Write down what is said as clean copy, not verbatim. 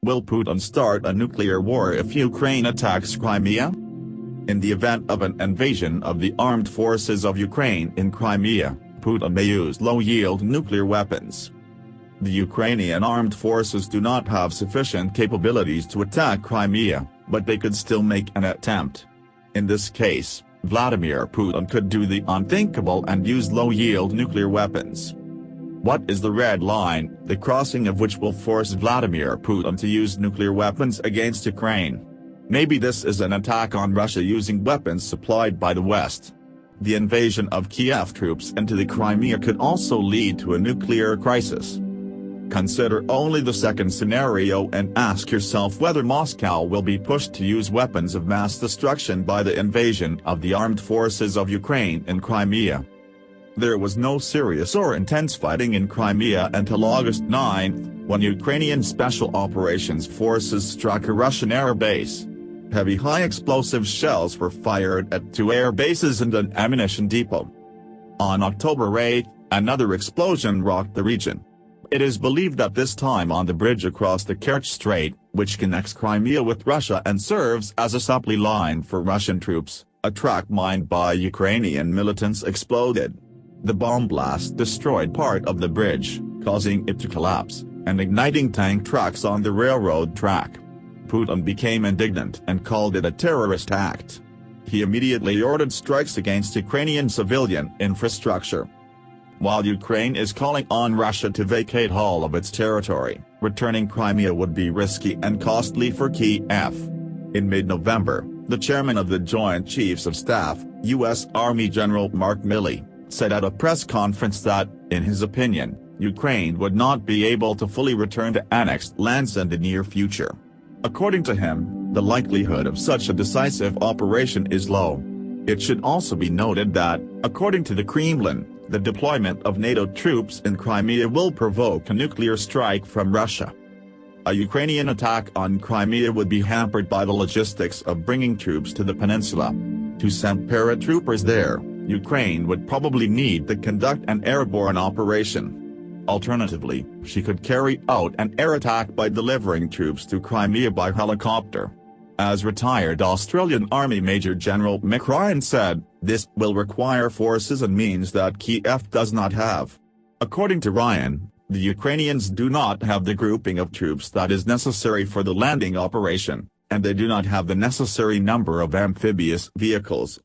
Will Putin start a nuclear war if Ukraine attacks Crimea? In the event of an invasion of the armed forces of Ukraine in Crimea, Putin may use low-yield nuclear weapons. The Ukrainian armed forces do not have sufficient capabilities to attack Crimea, but they could still make an attempt. In this case, Vladimir Putin could do the unthinkable and use low-yield nuclear weapons. What is the red line, the crossing of which will force Vladimir Putin to use nuclear weapons against Ukraine? Maybe this is an attack on Russia using weapons supplied by the West. The invasion of Kiev troops into the Crimea could also lead to a nuclear crisis. Consider only the second scenario and ask yourself whether Moscow will be pushed to use weapons of mass destruction by the invasion of the armed forces of Ukraine in Crimea. There was no serious or intense fighting in Crimea until August 9, when Ukrainian Special Operations Forces struck a Russian air base. Heavy high-explosive shells were fired at 2 air bases and an ammunition depot. On October 8, another explosion rocked the region. It is believed that this time on the bridge across the Kerch Strait, which connects Crimea with Russia and serves as a supply line for Russian troops, a track mined by Ukrainian militants exploded. The bomb blast destroyed part of the bridge, causing it to collapse, and igniting tank tracks on the railroad track. Putin became indignant and called it a terrorist act. He immediately ordered strikes against Ukrainian civilian infrastructure. While Ukraine is calling on Russia to vacate all of its territory, returning Crimea would be risky and costly for Kiev. In mid-November, the chairman of the Joint Chiefs of Staff, U.S. Army General Mark Milley, said at a press conference that, in his opinion, Ukraine would not be able to fully return to annexed lands in the near future. According to him, the likelihood of such a decisive operation is low. It should also be noted that, according to the Kremlin, the deployment of NATO troops in Crimea will provoke a nuclear strike from Russia. A Ukrainian attack on Crimea would be hampered by the logistics of bringing troops to the peninsula. To send paratroopers there, Ukraine would probably need to conduct an airborne operation. Alternatively, she could carry out an air attack by delivering troops to Crimea by helicopter. As retired Australian Army Major General Mick Ryan said, this will require forces and means that Kiev does not have. According to Ryan, the Ukrainians do not have the grouping of troops that is necessary for the landing operation, and they do not have the necessary number of amphibious vehicles,